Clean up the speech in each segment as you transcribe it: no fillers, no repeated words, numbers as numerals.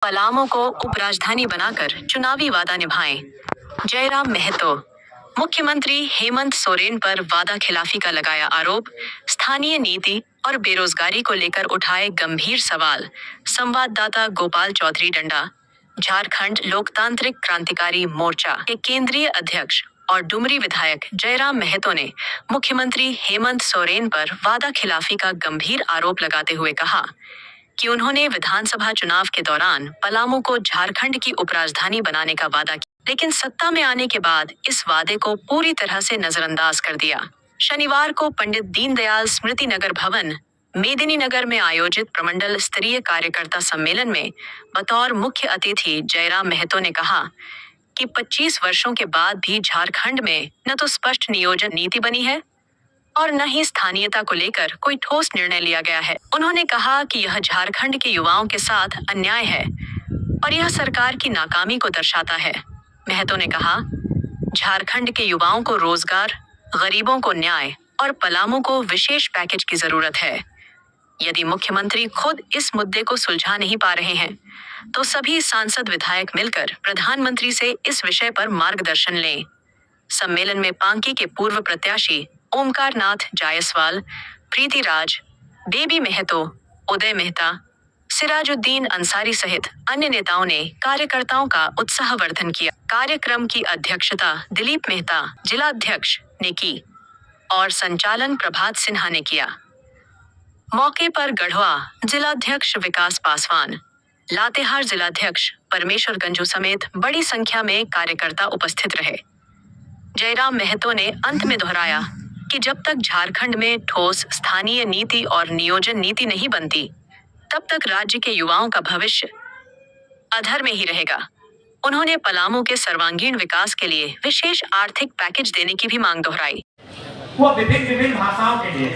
पलामू को उपराजधानी बनाकर चुनावी वादा निभाएं। जयराम महतो। मुख्यमंत्री हेमंत सोरेन पर वादा खिलाफी का लगाया आरोप। स्थानीय नीति और बेरोजगारी को लेकर उठाए गंभीर सवाल। संवाददाता गोपाल चौधरी डंडा। झारखंड लोकतांत्रिक क्रांतिकारी मोर्चा के केंद्रीय अध्यक्ष और डुमरी विधायक जयराम महतो ने मुख्यमंत्री हेमंत सोरेन पर वादा खिलाफी का गंभीर आरोप लगाते हुए कहा कि उन्होंने विधानसभा चुनाव के दौरान पलामू को झारखंड की उपराजधानी बनाने का वादा किया, लेकिन सत्ता में आने के बाद इस वादे को पूरी तरह से नजरअंदाज कर दिया। शनिवार को पंडित दीनदयाल स्मृति नगर भवन मेदिनीनगर में आयोजित प्रमंडल स्तरीय कार्यकर्ता सम्मेलन में बतौर मुख्य अतिथि जयराम महतो ने कहा कि 25 वर्षों के बाद भी झारखंड में न तो स्पष्ट नियोजन नीति बनी है और न ही स्थानीयता को लेकर कोई ठोस निर्णय लिया गया है। उन्होंने कहा कि यह झारखंड के युवाओं के साथ अन्याय है और यह सरकार की नाकामी को दर्शाता है। महतो ने कहा, झारखंड के युवाओं को रोजगार, गरीबों को न्याय और पलामू को विशेष पैकेज की जरूरत है। यदि मुख्यमंत्री खुद इस मुद्दे को सुलझा नहीं पा रहे हैं, तो सभी सांसद विधायक मिलकर प्रधानमंत्री से इस विषय पर मार्गदर्शन लें। सम्मेलन में पांकी के पूर्व प्रत्याशी ओमकार नाथ जायसवाल, प्रीति राज, बेबी महतो, उदय मेहता, सिराजुद्दीन अंसारी सहित अन्य नेताओं ने कार्यकर्ताओं का उत्साहवर्धन किया। कार्यक्रम की अध्यक्षता दिलीप मेहता, जिलाध्यक्ष ने की और संचालन प्रभात सिन्हा ने किया। मौके पर गढ़वा जिलाध्यक्ष विकास पासवान, लातेहार जिलाध्यक्ष परमेश्वर गंजू समेत बड़ी संख्या में कार्यकर्ता उपस्थित रहे। जयराम महतो ने अंत में दोहराया कि जब तक झारखंड में ठोस स्थानीय नीति और नियोजन नीति नहीं बनती, तब तक राज्य के युवाओं का भविष्य अधर में ही रहेगा। उन्होंने पलामू के सर्वांगीण विकास के लिए विशेष आर्थिक पैकेज देने की भी मांग दोहराई। वो विभिन्न भाषाओं के लिए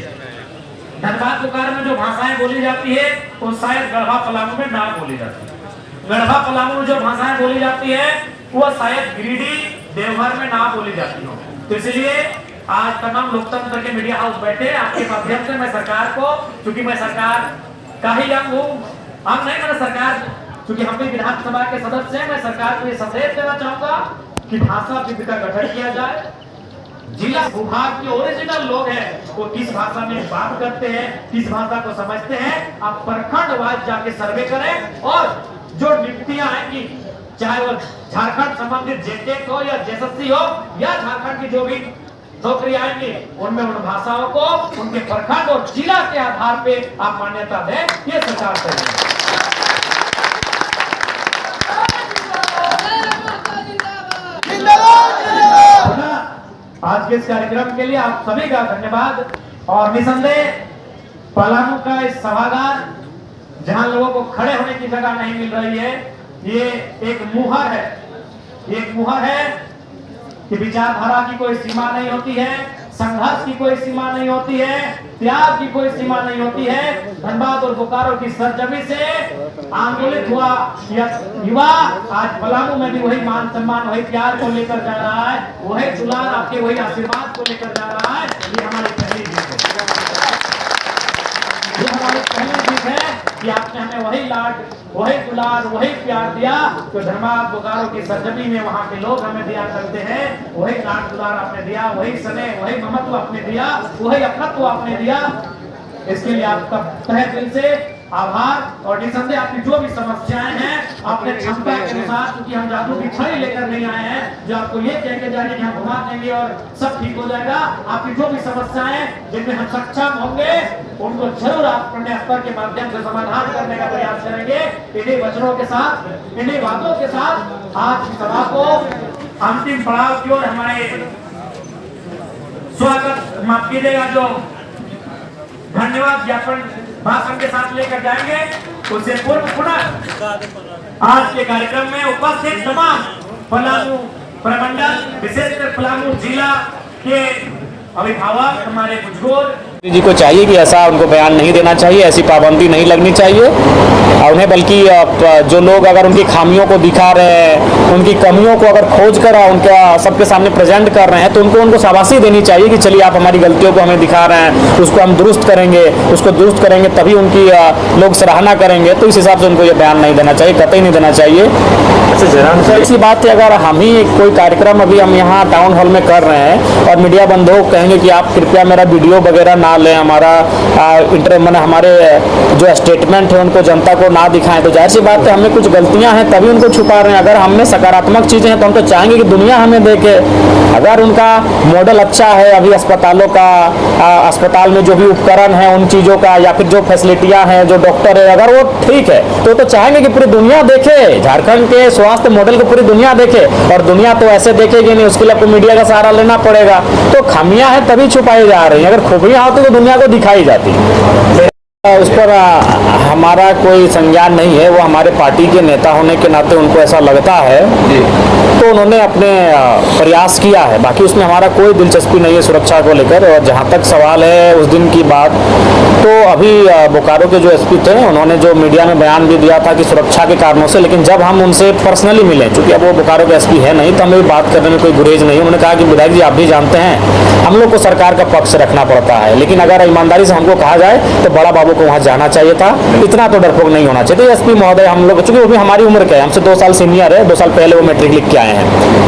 धनबाद पुकार में जो भाषाएं बोली जाती है वो शायद गढ़वा पलामू में ना बोली जाती है। गढ़वा पलामू में जो भाषाएं बोली जाती है वो शायद गिरिडीह देवघर में ना बोली जाती हो। तो इसलिए आज तमाम लोकतंत्र के मीडिया हाउस बैठे, आपके माध्यम से मैं सरकार को, क्योंकि मैं सरकार का ही अंग हूँ, हम नहीं मेरा सरकार, क्योंकि हम भी विधानसभा के सदस्य हैं, मैं सरकार को ये संदेश देना चाहूंगा कि भाषा विधि का गठन किया जाए। जिला विभाग के ओरिजिनल लोग हैं वो किस भाषा में बात करते हैं, किस भाषा को समझते हैं, आप प्रखंड वाइज जाके सर्वे करें और जो नियुक्तियां आएंगी, चाहे वो झारखंड संबंधित जेटेक हो या जेएसएससी हो या झारखंड की जो भी नौकरी आएंगी, उनमें उन भाषाओं को उनके प्रखंड और जिला के आधार पे आप मान्यता दें, ये सरकार करेगी। आज के इस कार्यक्रम के लिए आप सभी का धन्यवाद। और निसंदेह पलामू का इस सभागार, जहां लोगों को खड़े होने की जगह नहीं मिल रही है, ये एक मुहर है। ये एक मुहर है कि विचारधारा की कोई सीमा नहीं होती है, संघर्ष की कोई सीमा नहीं होती है, त्याग की कोई सीमा नहीं होती है। धनबाद और बोकारो की सरजमी से आंदोलित हुआ युवा आज पलामू में भी वही मान सम्मान, वही प्यार को लेकर जा रहा है, वही दुलार, आपके वही आशीर्वाद को लेकर जा रहा है। ये हमारी पहली जीत है, ये हमारी पहली जीत है कि आपने हमें वही लाड, वही दुलार, वही प्यार दिया जो धनबाद बोकारो की सरजमी में वहाँ के लोग हमें दिया करते हैं। वही लाड दुलार आपने दिया, वही स्नेह, वही ममत्व आपने दिया, वही अपनत्व आपने दिया। इसके लिए आपका तहे दिल से आभार। और निसंदेह आपकी जो भी समस्याएं हैं, अपने क्षमता के अनुसार, क्योंकि हम जादू की छड़ी लेकर नहीं आए हैं जो आपको ये कह के जाने कि हम घुमा देंगे और सब ठीक हो जाएगा। आपकी जो भी समस्याएं जिनमें हम सक्षम होंगे, उनको जरूर आप अपने स्तर के माध्यम से समाधान करने का प्रयास करेंगे। इन्हीं वचनों के साथ, इन्हीं बातों के साथ आज की सभा को अंतिम पड़ाव की ओर हमारे स्वागत, माफ कीजिएगा, जो धन्यवाद ज्ञापन भाषण के साथ लेकर जाएंगे। उससे पूर्व पुनः आज के कार्यक्रम में उपस्थित तमाम पलामू प्रमंडल, विशेषकर पलामू जिला के अभिभावक, हमारे बुजुर्ग, जी को चाहिए कि ऐसा उनको बयान नहीं देना चाहिए, ऐसी पाबंदी नहीं लगनी चाहिए और उन्हें बल्कि जो लोग अगर उनकी खामियों को दिखा रहे हैं, उनकी कमियों को अगर खोज कर उनका सबके सामने प्रेजेंट कर रहे हैं तो उनको शाबाशी देनी चाहिए कि चलिए आप हमारी गलतियों को हमें दिखा रहे हैं, उसको हम दुरुस्त करेंगे, उसको दुरुस्त करेंगे तभी उनकी लोग सराहना करेंगे। तो इस हिसाब से उनको ये बयान नहीं देना चाहिए, कतई नहीं देना चाहिए। अच्छा जयराम सर, इसी बात है अगर हम ही कोई कार्यक्रम अभी हम यहाँ टाउन हॉल में कर रहे हैं और मीडिया बंधु कहेंगे कि आप कृपया मेरा वीडियो वगैरह ना लें, हमारा हमारे जो स्टेटमेंट है उनको जनता को ना दिखाएं, तो जाहिर सी बात है हमें कुछ गलतियां हैं तभी उनको छुपा रहे हैं। अगर हम में सकारात्मक चीज़ें हैं तो हम तो चाहेंगे कि दुनिया हमें देखे। अगर उनका मॉडल अच्छा है अभी अस्पतालों का, अस्पताल में जो भी उपकरण है उन चीज़ों का या फिर जो फैसिलिटियाँ हैं, जो डॉक्टर है, अगर वो ठीक है तो चाहेंगे कि पूरी दुनिया देखे, झारखंड के स्वास्थ्य मॉडल को पूरी दुनिया देखे। और दुनिया तो ऐसे देखेगी नहीं, उसके लिए आपको मीडिया का सहारा लेना पड़ेगा। तो खामियां हैं तभी छुपाई जा रही हैं, अगर खूबियां होती तो दुनिया को दिखाई जाती। उस पर हमारा कोई संज्ञान नहीं है, वो हमारे पार्टी के नेता होने के नाते उनको ऐसा लगता है तो उन्होंने अपने प्रयास किया है, बाकी उसमें हमारा कोई दिलचस्पी नहीं है सुरक्षा को लेकर। और जहाँ तक सवाल है उस दिन की बात, तो अभी बोकारो के जो एसपी थे उन्होंने जो मीडिया में बयान भी दिया था कि सुरक्षा के कारणों से, लेकिन जब हम उनसे पर्सनली मिले, चूँकि अब वो बोकारो के एसपी है नहीं तो हमें बात करने में कोई गुरेज नहीं। उन्होंने कहा कि विधायक जी आप भी जानते हैं हम लोग को सरकार का पक्ष रखना पड़ता है, लेकिन अगर ईमानदारी से हमको कहा जाए तो बड़ा बाबू को वहाँ जाना चाहिए था, इतना तो डरपोक नहीं होना चाहिए। एसपी महोदय हम लोग, चूँकि वो भी हमारी उम्र के हैं, हमसे 2 साल सीनियर है, 2 साल पहले वो मैट्रिक लिख के आए हैं,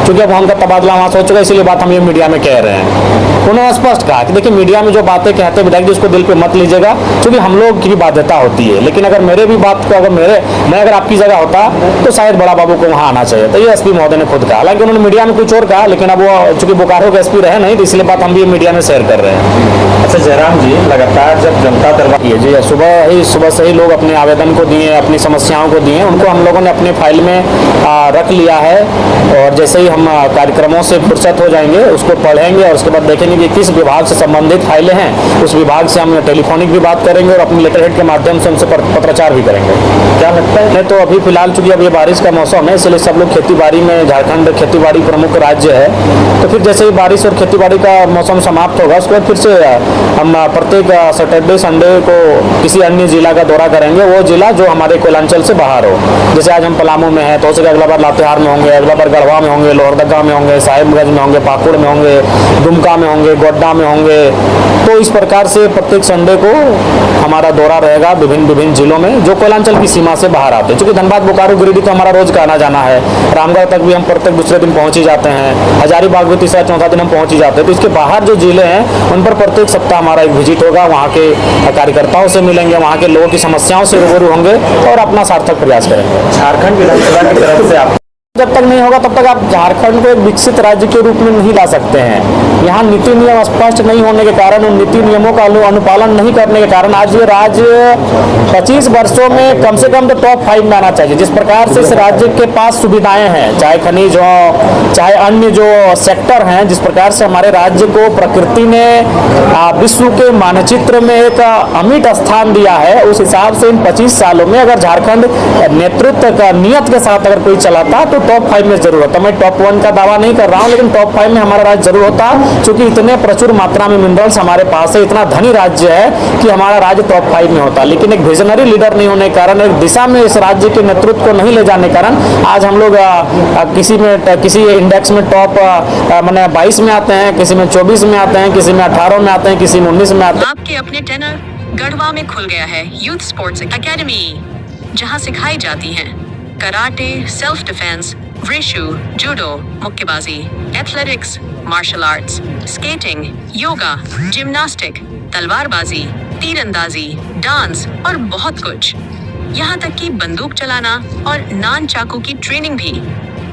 चूँकि अब उनका तबादला वहाँ से हो चुका है, इसीलिए बात हम ये मीडिया में कह रहे हैं। उन्होंने स्पष्ट कहा कि देखिए मीडिया में जो बातें कहते हैं विधायक जी उसको दिल पे मत लीजिएगा, क्योंकि हम लोग की भी बाध्यता होती है। लेकिन अगर मेरे भी बात को मैं अगर आपकी जगह होता तो शायद बड़ा बाबू को वहाँ आना चाहिए। तो ये एसपी महोदय ने खुद कहा, हालांकि उन्होंने मीडिया में कुछ और कहा, लेकिन अब वो चूँकि बोकारो के एसपी रहे नहीं तो इसलिए बात हम भी मीडिया में शेयर कर रहे हैं। अच्छा जयराम जी, लगातार जब जनता दरबार जी सुबह से ही लोग अपने आवेदन को दिए, अपनी समस्याओं को दिए, उनको हम लोगों ने अपने फाइल में रख लिया है और जैसे ही हम कार्यक्रमों से फुर्सत हो जाएंगे उसको पढ़ेंगे और उसके बाद देखेंगे कि किस विभाग से संबंधित फाइलें हैं, उस विभाग से हम टेलीफोनिक भी बात करेंगे और अपने लेटर हेड के माध्यम से उनसे पत्राचार भी करेंगे। क्या लगता है? नहीं तो अभी फिलहाल चूंकि अब ये बारिश का मौसम है इसलिए सब लोग खेती बाड़ी में, झारखंड खेती बाड़ी प्रमुख राज्य है, तो फिर जैसे ही बारिश और खेती बाड़ी का मौसम समाप्त होगा उसके बाद फिर से हम प्रत्येक सैटरडे संडे को किसी अन्य जिला का दौरा करेंगे, वो जिला जो हमारे कोयलांचल से बाहर हो। जैसे आज हम पलामू में हैं तो हो सके अगला बार लातेहार में होंगे, अगला बार गढ़वा में होंगे, लोहरदगा में होंगे, साहिबगंज में होंगे, पाकुड़ में होंगे, दुमका में होंगे, गोड्डा में होंगे। तो इस प्रकार से प्रत्येक संडे को हमारा दौरा रहेगा विभिन्न जिलों में जो कोयलांचल की सीमा से बाहर आते हैं। चूँकि धनबाद, बोकारो, गिरिडीह तो हमारा रोज का आना जाना है, रामगढ़ तक भी हम प्रत्येक दूसरे दिन पहुँच ही जाते हैं, हजारीबाग भी तीसरा चौथा दिन हम पहुँच ही जाते हैं। तो इसके बाहर जो जिले हैं उन पर प्रत्येक सप्ताह हमारा एक विजिट होगा, वहाँ के कार्यकर्ताओं से मिलेंगे, वहाँ के लोगों की समस्याओं से रूबरू होंगे और अपना सार्थक प्रयास करेंगे। झारखंड विधानसभा की तरफ से आप जब तक नहीं होगा तब तक आप झारखंड को एक विकसित राज्य के रूप में नहीं ला सकते हैं। यहाँ नीति नियम स्पष्ट नहीं होने के कारण, उन नीति नियमों का अनुपालन नहीं करने के कारण आज ये राज्य 25 वर्षों में कम से कम तो टॉप 5 में आना चाहिए। जिस प्रकार से इस राज्य के पास सुविधाएं हैं, चाहे खनिज हो, चाहे अन्य जो सेक्टर हैं, जिस प्रकार से हमारे राज्य को प्रकृति ने विश्व के मानचित्र में एक अमिट स्थान दिया है, उस हिसाब से इन 25 सालों में अगर झारखंड नेतृत्व का नियत के साथ अगर कोई चलाता तो टॉप 5 में जरूर होता। मैं टॉप 1 का दावा नहीं कर रहा हूं, लेकिन टॉप 5 में हमारा राज्य जरूर होता, क्योंकि इतने प्रचुर मात्रा में मिनरल्स हमारे पास है, इतना धनी राज्य है कि हमारा राज्य टॉप 5 में होता। लेकिन एक विजनरी लीडर नहीं होने के कारण, एक दिशा में इस राज्य के नेतृत्व को नहीं ले जाने के कारण आज हम लोग किसी इंडेक्स में टॉप 22 में आते हैं, किसी में 24 में आते हैं, किसी में 18 में आते हैं, किसी में 19 में आते हैं। आपके अपने टेनर गढ़वा में खुल गया है यूथ स्पोर्ट्स एकेडमी, जहां सिखाई जाती हैं karate, self defence, wushu, judo, मुक्केबाजी, athletics, martial arts, skating, yoga, gymnastic, तलवारबाजी, तीरंदाजी, डांस और बहुत कुछ। यहाँ तक कि बंदूक चलाना और नान चाकू की ट्रेनिंग भी।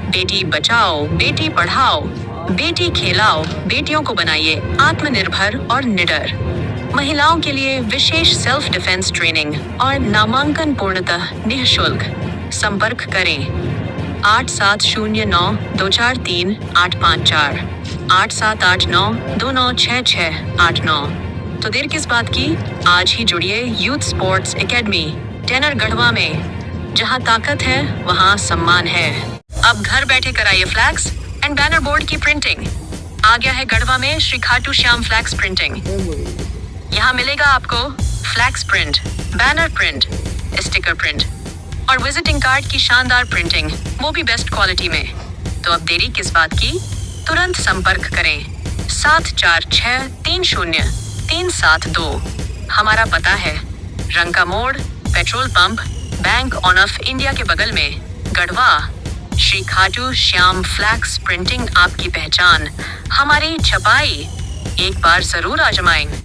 बेटी बचाओ, बेटी पढ़ाओ, बेटी खिलाओ, बेटियों को बनाइए आत्मनिर्भर और निडर। महिलाओं के लिए विशेष सेल्फ डिफेंस ट्रेनिंग और नामांकन पूर्णतः निःशुल्क। संपर्क करें 8709243854 8789296689। तो देर किस बात की, आज ही जुड़िए यूथ स्पोर्ट्स एकेडमी टेनर गढ़वा में। जहां ताकत है वहां सम्मान है। अब घर बैठे कराइए फ्लैक्स एंड बैनर बोर्ड की प्रिंटिंग। आ गया है गढ़वा में श्री खाटू श्याम फ्लैक्स प्रिंटिंग। यहाँ मिलेगा आपको flex print, banner print, sticker print और विजिटिंग कार्ड की शानदार प्रिंटिंग, वो भी बेस्ट क्वालिटी में। तो अब देरी किस बात की, तुरंत संपर्क करें 74630372। हमारा पता है रंका मोड़, petrol pump, bank of India के बगल में, गढ़वा। श्री खाटू श्याम फ्लैक्स प्रिंटिंग आपकी पहचान, हमारी छपाई एक बार जरूर आजमाएं।